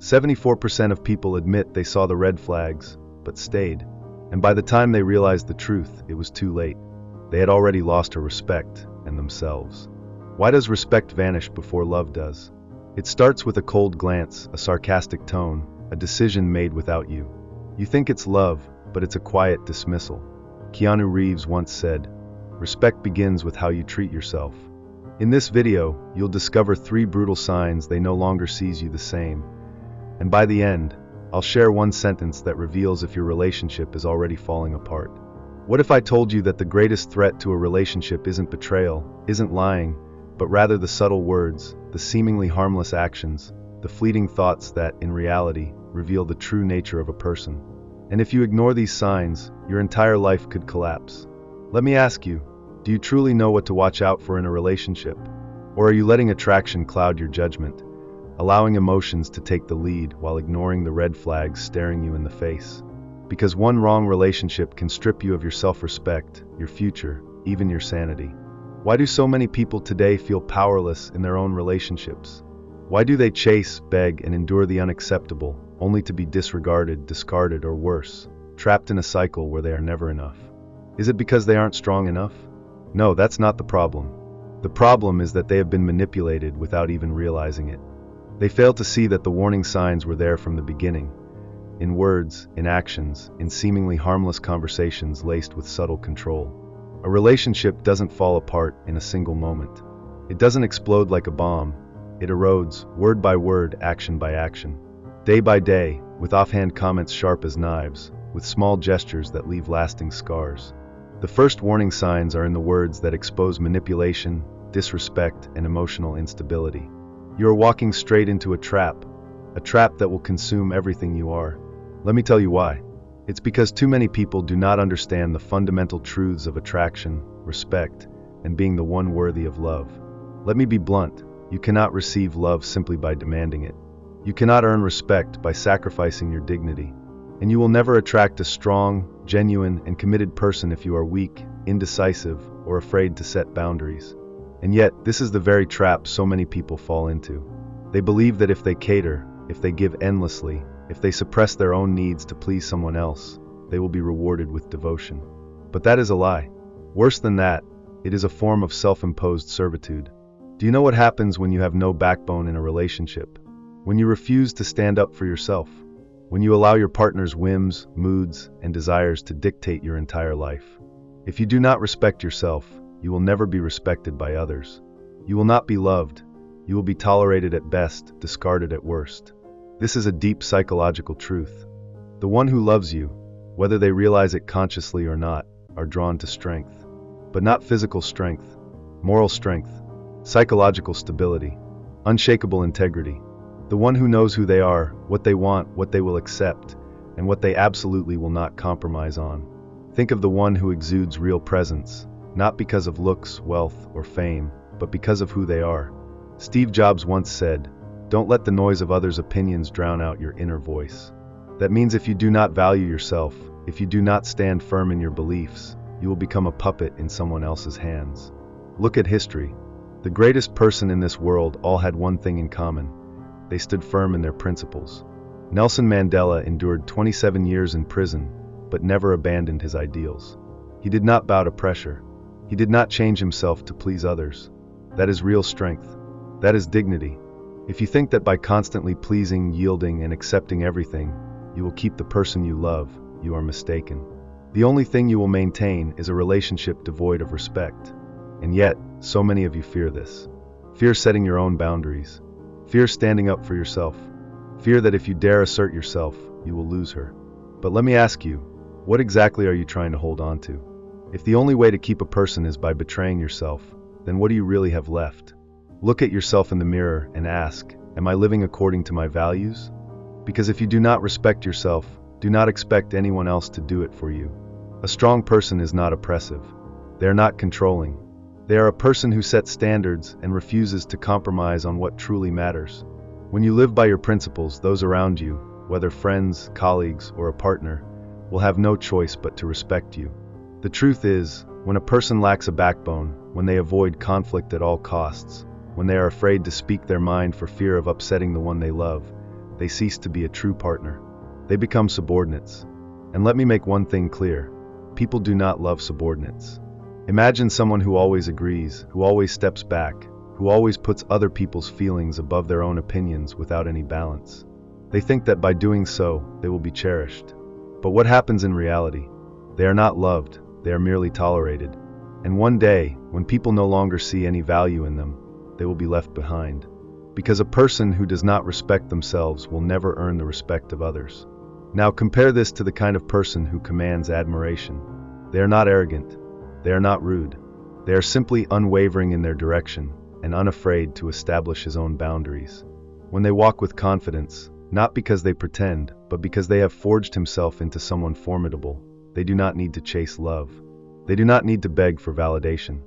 74% of people admit they saw the red flags, but stayed. And by the time they realized the truth, it was too late. They had already lost her respect and themselves. Why does respect vanish before love does? It starts with a cold glance, a sarcastic tone, a decision made without you. You think it's love, but it's a quiet dismissal. Keanu Reeves once said, "Respect begins with how you treat yourself." In this video, you'll discover 3 brutal signs they no longer sees you the same. And by the end, I'll share one sentence that reveals if your relationship is already falling apart. What if I told you that the greatest threat to a relationship isn't betrayal, isn't lying, but rather the subtle words, the seemingly harmless actions, the fleeting thoughts that, in reality, reveal the true nature of a person? And if you ignore these signs, your entire life could collapse. Let me ask you, do you truly know what to watch out for in a relationship? Or are you letting attraction cloud your judgment, allowing emotions to take the lead while ignoring the red flags staring you in the face? Because one wrong relationship can strip you of your self-respect, your future, even your sanity. Why do so many people today feel powerless in their own relationships? Why do they chase, beg, and endure the unacceptable, only to be disregarded, discarded, or worse, trapped in a cycle where they are never enough? Is it because they aren't strong enough? No, that's not the problem. The problem is that they have been manipulated without even realizing it. They fail to see that the warning signs were there from the beginning, in words, in actions, in seemingly harmless conversations laced with subtle control. A relationship doesn't fall apart in a single moment. It doesn't explode like a bomb. It erodes, word by word, action by action. Day by day, with offhand comments sharp as knives, with small gestures that leave lasting scars. The first warning signs are in the words that expose manipulation, disrespect, and emotional instability. You are walking straight into a trap that will consume everything you are. Let me tell you why. It's because too many people do not understand the fundamental truths of attraction, respect, and being the one worthy of love. Let me be blunt. You cannot receive love simply by demanding it. You cannot earn respect by sacrificing your dignity. And you will never attract a strong, genuine, and committed person if you are weak, indecisive, or afraid to set boundaries. And yet, this is the very trap so many people fall into. They believe that if they cater, if they give endlessly, if they suppress their own needs to please someone else, they will be rewarded with devotion. But that is a lie. Worse than that, it is a form of self-imposed servitude. Do you know what happens when you have no backbone in a relationship? When you refuse to stand up for yourself? When you allow your partner's whims, moods, and desires to dictate your entire life? If you do not respect yourself, you will never be respected by others. You will not be loved. You will be tolerated at best, discarded at worst. This is a deep psychological truth. The one who loves you, whether they realize it consciously or not, are drawn to strength. But not physical strength, moral strength, psychological stability, unshakable integrity. The one who knows who they are, what they want, what they will accept, and what they absolutely will not compromise on. Think of the one who exudes real presence, not because of looks, wealth, or fame, but because of who they are. Steve Jobs once said, "Don't let the noise of others' opinions drown out your inner voice." That means if you do not value yourself, if you do not stand firm in your beliefs, you will become a puppet in someone else's hands. Look at history. The greatest person in this world all had one thing in common. They stood firm in their principles. Nelson Mandela endured 27 years in prison, but never abandoned his ideals. He did not bow to pressure. He did not change himself to please others. That is real strength. That is dignity. If you think that by constantly pleasing, yielding, and accepting everything, you will keep the person you love, you are mistaken. The only thing you will maintain is a relationship devoid of respect. And yet, so many of you fear this. Fear setting your own boundaries. Fear standing up for yourself. Fear that if you dare assert yourself, you will lose her. But let me ask you, what exactly are you trying to hold on to? If the only way to keep a person is by betraying yourself, then what do you really have left? Look at yourself in the mirror and ask, am I living according to my values? Because if you do not respect yourself, do not expect anyone else to do it for you. A strong person is not oppressive. They are not controlling. They are a person who sets standards and refuses to compromise on what truly matters. When you live by your principles, those around you, whether friends, colleagues, or a partner, will have no choice but to respect you. The truth is, when a person lacks a backbone, when they avoid conflict at all costs, when they are afraid to speak their mind for fear of upsetting the one they love, they cease to be a true partner. They become subordinates. And let me make one thing clear. People do not love subordinates. Imagine someone who always agrees, who always steps back, who always puts other people's feelings above their own opinions without any balance. They think that by doing so, they will be cherished. But what happens in reality? They are not loved, they are merely tolerated. And one day, when people no longer see any value in them, they will be left behind. Because a person who does not respect themselves will never earn the respect of others. Now compare this to the kind of person who commands admiration. They are not arrogant. They are not rude. They are simply unwavering in their direction and unafraid to establish his own boundaries. When they walk with confidence, not because they pretend, but because they have forged himself into someone formidable, they do not need to chase love. They do not need to beg for validation.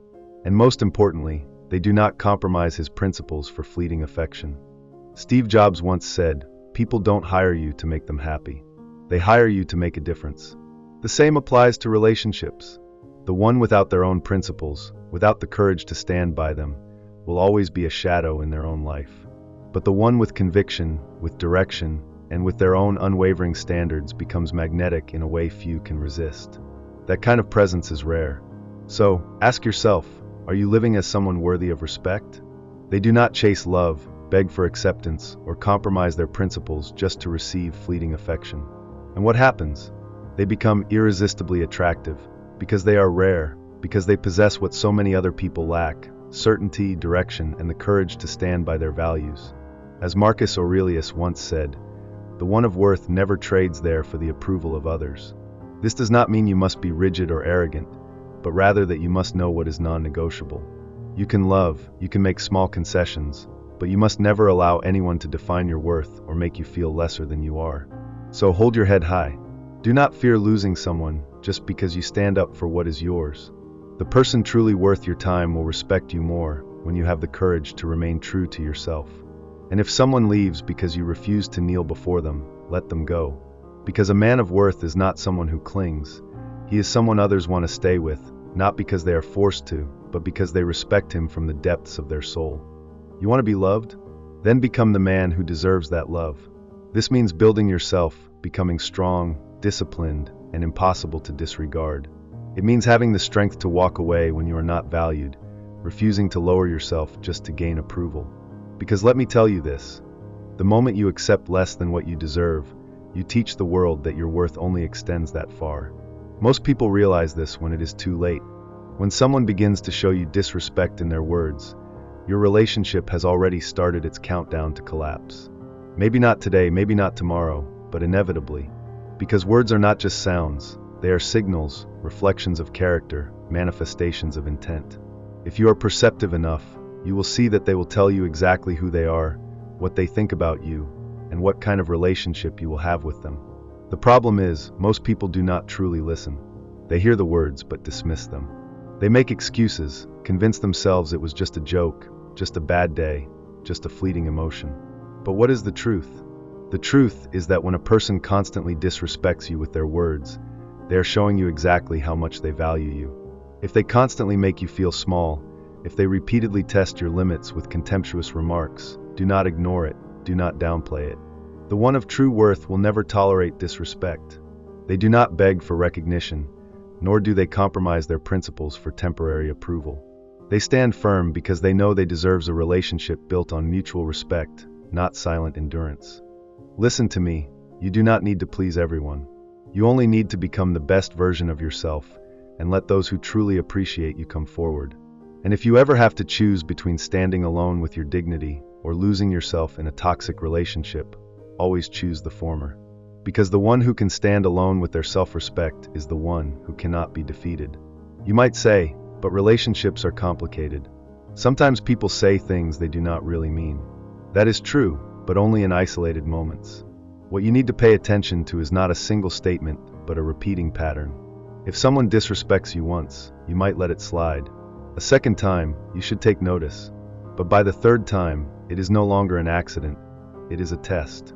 And most importantly, they do not compromise his principles for fleeting affection. Steve Jobs once said, "People don't hire you to make them happy. They hire you to make a difference." The same applies to relationships. The one without their own principles, without the courage to stand by them, will always be a shadow in their own life. But the one with conviction, with direction, and with their own unwavering standards becomes magnetic in a way few can resist. That kind of presence is rare. So, ask yourself, are you living as someone worthy of respect? They do not chase love, beg for acceptance, or compromise their principles just to receive fleeting affection. And what happens? They become irresistibly attractive, because they are rare, because they possess what so many other people lack: certainty, direction, and the courage to stand by their values. As Marcus Aurelius once said, "The one of worth never trades there for the approval of others." This does not mean you must be rigid or arrogant, but rather that you must know what is non-negotiable. You can love, you can make small concessions, but you must never allow anyone to define your worth or make you feel lesser than you are. So hold your head high. Do not fear losing someone just because you stand up for what is yours. The person truly worth your time will respect you more when you have the courage to remain true to yourself. And if someone leaves because you refuse to kneel before them, let them go. Because a man of worth is not someone who clings. He is someone others want to stay with, not because they are forced to, but because they respect him from the depths of their soul. You want to be loved? Then become the man who deserves that love. This means building yourself, becoming strong, disciplined, and impossible to disregard. It means having the strength to walk away when you are not valued, refusing to lower yourself just to gain approval. Because let me tell you this, the moment you accept less than what you deserve, you teach the world that your worth only extends that far. Most people realize this when it is too late. When someone begins to show you disrespect in their words, your relationship has already started its countdown to collapse. Maybe not today, maybe not tomorrow, but inevitably. Because words are not just sounds, they are signals, reflections of character, manifestations of intent. If you are perceptive enough, you will see that they will tell you exactly who they are, what they think about you, and what kind of relationship you will have with them. The problem is, most people do not truly listen. They hear the words but dismiss them. They make excuses, convince themselves it was just a joke, just a bad day, just a fleeting emotion. But what is the truth? The truth is that when a person constantly disrespects you with their words, they are showing you exactly how much they value you. If they constantly make you feel small, if they repeatedly test your limits with contemptuous remarks, do not ignore it, do not downplay it. The one of true worth will never tolerate disrespect. They do not beg for recognition, nor do they compromise their principles for temporary approval. They stand firm because they know they deserve a relationship built on mutual respect, not silent endurance. Listen to me, you do not need to please everyone. You only need to become the best version of yourself, and let those who truly appreciate you come forward. And if you ever have to choose between standing alone with your dignity or losing yourself in a toxic relationship, always choose the former. Because the one who can stand alone with their self-respect is the one who cannot be defeated. You might say, but relationships are complicated. Sometimes people say things they do not really mean. That is true, but only in isolated moments. What you need to pay attention to is not a single statement, but a repeating pattern. If someone disrespects you once, you might let it slide. A second time, you should take notice. But by the third time, it is no longer an accident. It is a test.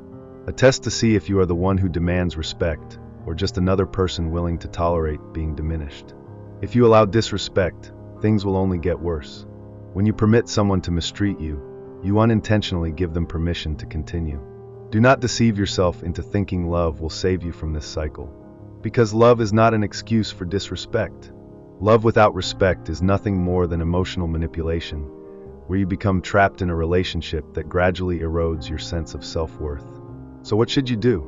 A test to see if you are the one who demands respect, or just another person willing to tolerate being diminished. If you allow disrespect, things will only get worse. When you permit someone to mistreat you, you unintentionally give them permission to continue. Do not deceive yourself into thinking love will save you from this cycle. Because love is not an excuse for disrespect. Love without respect is nothing more than emotional manipulation, where you become trapped in a relationship that gradually erodes your sense of self-worth. So what should you do?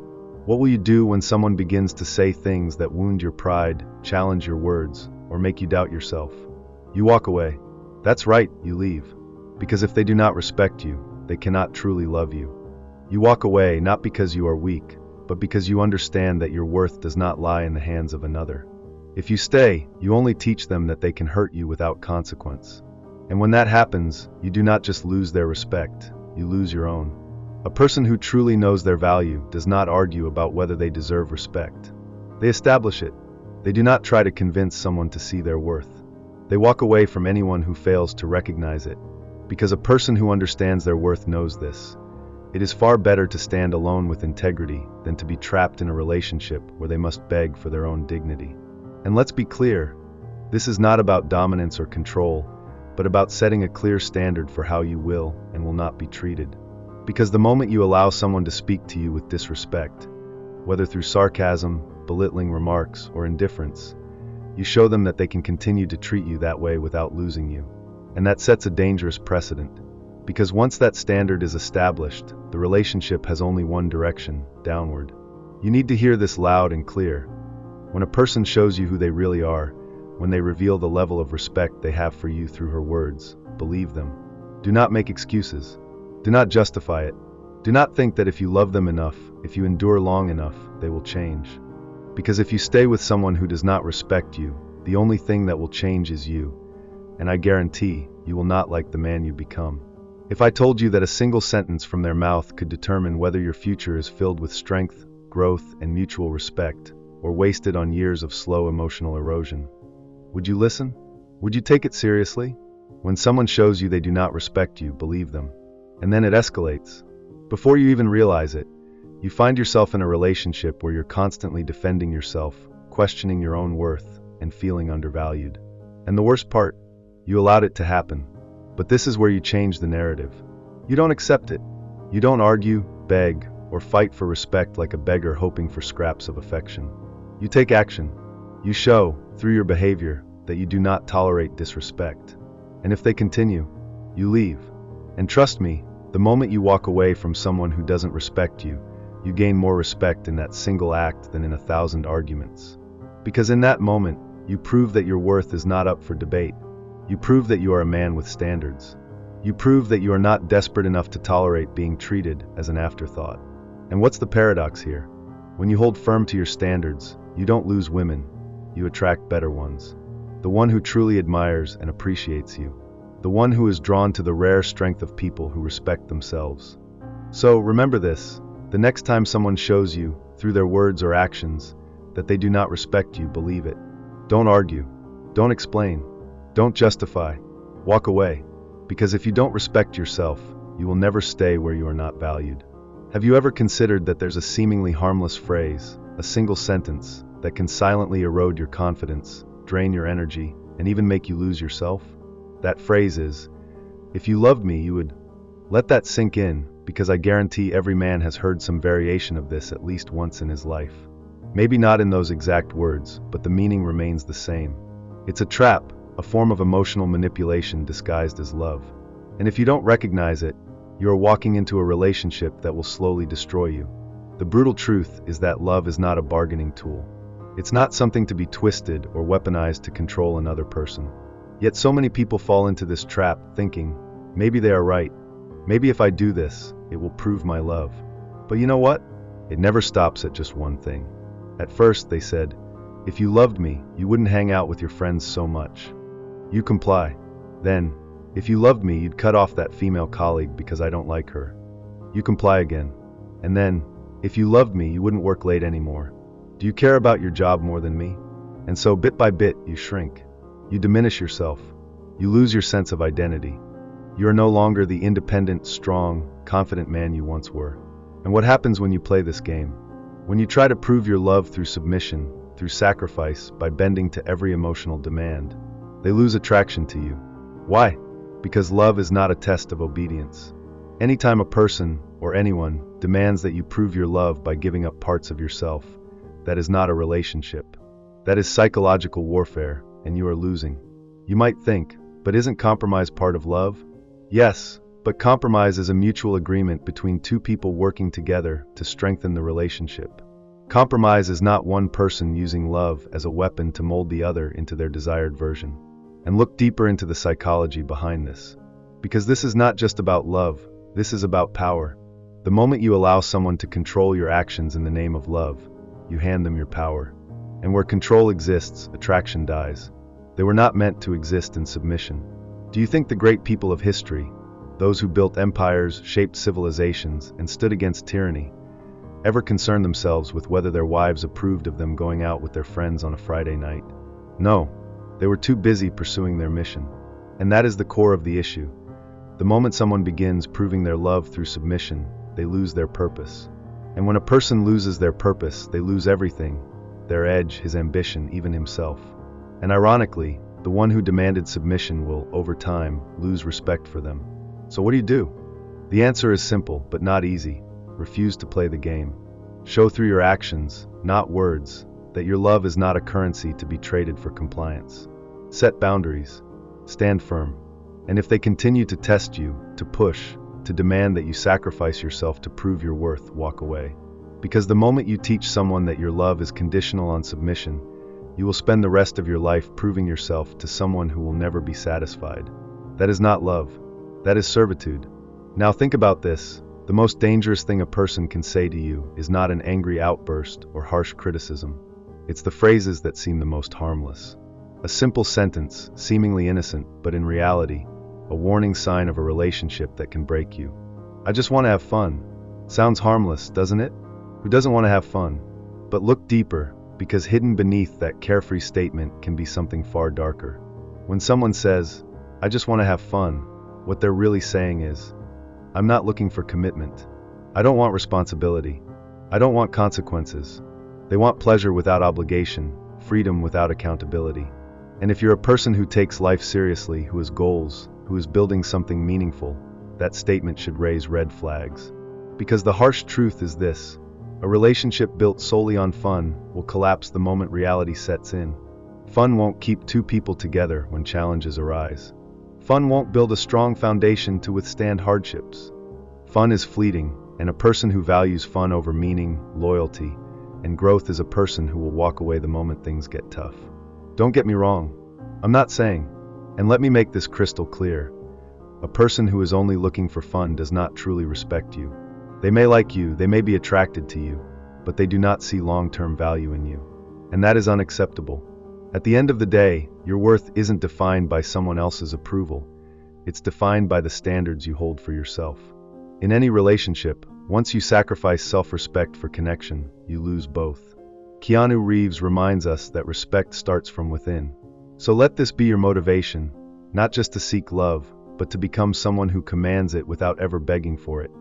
What will you do when someone begins to say things that wound your pride, challenge your words, or make you doubt yourself? You walk away. That's right, you leave. Because if they do not respect you, they cannot truly love you. You walk away not because you are weak, but because you understand that your worth does not lie in the hands of another. If you stay, you only teach them that they can hurt you without consequence. And when that happens, you do not just lose their respect, you lose your own. A person who truly knows their value does not argue about whether they deserve respect. They establish it. They do not try to convince someone to see their worth. They walk away from anyone who fails to recognize it. Because a person who understands their worth knows this. It is far better to stand alone with integrity than to be trapped in a relationship where they must beg for their own dignity. And let's be clear, this is not about dominance or control, but about setting a clear standard for how you will and will not be treated. Because the moment you allow someone to speak to you with disrespect, whether through sarcasm, belittling remarks, or indifference, you show them that they can continue to treat you that way without losing you. And that sets a dangerous precedent. Because once that standard is established, the relationship has only one direction, downward. You need to hear this loud and clear. When a person shows you who they really are, when they reveal the level of respect they have for you through her words, believe them. Do not make excuses. Do not justify it. Do not think that if you love them enough, if you endure long enough, they will change. Because if you stay with someone who does not respect you, the only thing that will change is you. And I guarantee you will not like the man you become. If I told you that a single sentence from their mouth could determine whether your future is filled with strength, growth, and mutual respect, or wasted on years of slow emotional erosion, would you listen? Would you take it seriously? When someone shows you they do not respect you, believe them. And then it escalates. Before you even realize it, you find yourself in a relationship where you're constantly defending yourself, questioning your own worth, and feeling undervalued. And the worst part, you allowed it to happen. But this is where you change the narrative. You don't accept it. You don't argue, beg, or fight for respect like a beggar hoping for scraps of affection. You take action. You show, through your behavior, that you do not tolerate disrespect. And if they continue, you leave. And trust me, the moment you walk away from someone who doesn't respect you, you gain more respect in that single act than in 1,000 arguments. Because in that moment, you prove that your worth is not up for debate. You prove that you are a man with standards. You prove that you are not desperate enough to tolerate being treated as an afterthought. And what's the paradox here? When you hold firm to your standards, you don't lose women, you attract better ones. The one who truly admires and appreciates you. The one who is drawn to the rare strength of people who respect themselves. So remember this, the next time someone shows you, through their words or actions, that they do not respect you, believe it. Don't argue. Don't explain. Don't justify. Walk away. Because if you don't respect yourself, you will never stay where you are not valued. Have you ever considered that there's a seemingly harmless phrase, a single sentence, that can silently erode your confidence, drain your energy, and even make you lose yourself? That phrase is, if you loved me, you would. Let that sink in, because I guarantee every man has heard some variation of this at least once in his life. Maybe not in those exact words, but the meaning remains the same. It's a trap, a form of emotional manipulation disguised as love. And if you don't recognize it, you are walking into a relationship that will slowly destroy you. The brutal truth is that love is not a bargaining tool. It's not something to be twisted or weaponized to control another person. Yet so many people fall into this trap thinking, maybe they are right. Maybe if I do this, it will prove my love. But you know what? It never stops at just one thing. At first, they said, if you loved me, you wouldn't hang out with your friends so much. You comply. Then, if you loved me, you'd cut off that female colleague because I don't like her. You comply again. And then, if you loved me, you wouldn't work late anymore. Do you care about your job more than me? And so bit by bit, you shrink. You diminish yourself. You lose your sense of identity. You are no longer the independent, strong, confident man you once were. And what happens when you play this game? When you try to prove your love through submission, through sacrifice, by bending to every emotional demand, they lose attraction to you. Why? Because love is not a test of obedience. Anytime a person, or anyone, demands that you prove your love by giving up parts of yourself, that is not a relationship. That is psychological warfare, and you are losing. You might think, but isn't compromise part of love? Yes, but compromise is a mutual agreement between two people working together to strengthen the relationship. Compromise is not one person using love as a weapon to mold the other into their desired version. And look deeper into the psychology behind this. Because this is not just about love, this is about power. The moment you allow someone to control your actions in the name of love, you hand them your power. And where control exists, attraction dies. They were not meant to exist in submission. Do you think the great people of history, those who built empires, shaped civilizations, and stood against tyranny, ever concerned themselves with whether their wives approved of them going out with their friends on a Friday night? No, they were too busy pursuing their mission. And that is the core of the issue. The moment someone begins proving their love through submission, they lose their purpose. And when a person loses their purpose, they lose everything: their edge, his ambition, even himself. And ironically, the one who demanded submission will, over time, lose respect for them. So what do? The answer is simple, but not easy. Refuse to play the game. Show through your actions, not words, that your love is not a currency to be traded for compliance. Set boundaries. Stand firm. And if they continue to test you, to push, to demand that you sacrifice yourself to prove your worth, walk away. Because the moment you teach someone that your love is conditional on submission, you will spend the rest of your life proving yourself to someone who will never be satisfied. That is not love. That is servitude. Now think about this. The most dangerous thing a person can say to you is not an angry outburst or harsh criticism. It's the phrases that seem the most harmless. A simple sentence, seemingly innocent, but in reality, a warning sign of a relationship that can break you. I just want to have fun. Sounds harmless, doesn't it? Who doesn't want to have fun? But look deeper, because hidden beneath that carefree statement can be something far darker. When someone says, I just want to have fun, what they're really saying is, I'm not looking for commitment. I don't want responsibility. I don't want consequences. They want pleasure without obligation, freedom without accountability. And if you're a person who takes life seriously, who has goals, who is building something meaningful, that statement should raise red flags. Because the harsh truth is this: a relationship built solely on fun will collapse the moment reality sets in. Fun won't keep two people together when challenges arise. Fun won't build a strong foundation to withstand hardships. Fun is fleeting, and a person who values fun over meaning, loyalty, and growth is a person who will walk away the moment things get tough. Don't get me wrong. I'm not saying, and let me make this crystal clear, a person who is only looking for fun does not truly respect you. They may like you, they may be attracted to you, but they do not see long-term value in you. And that is unacceptable. At the end of the day, your worth isn't defined by someone else's approval. It's defined by the standards you hold for yourself. In any relationship, once you sacrifice self-respect for connection, you lose both. Keanu Reeves reminds us that respect starts from within. So let this be your motivation, not just to seek love, but to become someone who commands it without ever begging for it.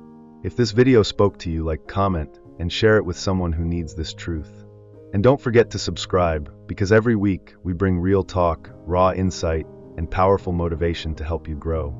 If this video spoke to you, comment, and share it with someone who needs this truth. And don't forget to subscribe, because every week we bring real talk, raw insight, and powerful motivation to help you grow.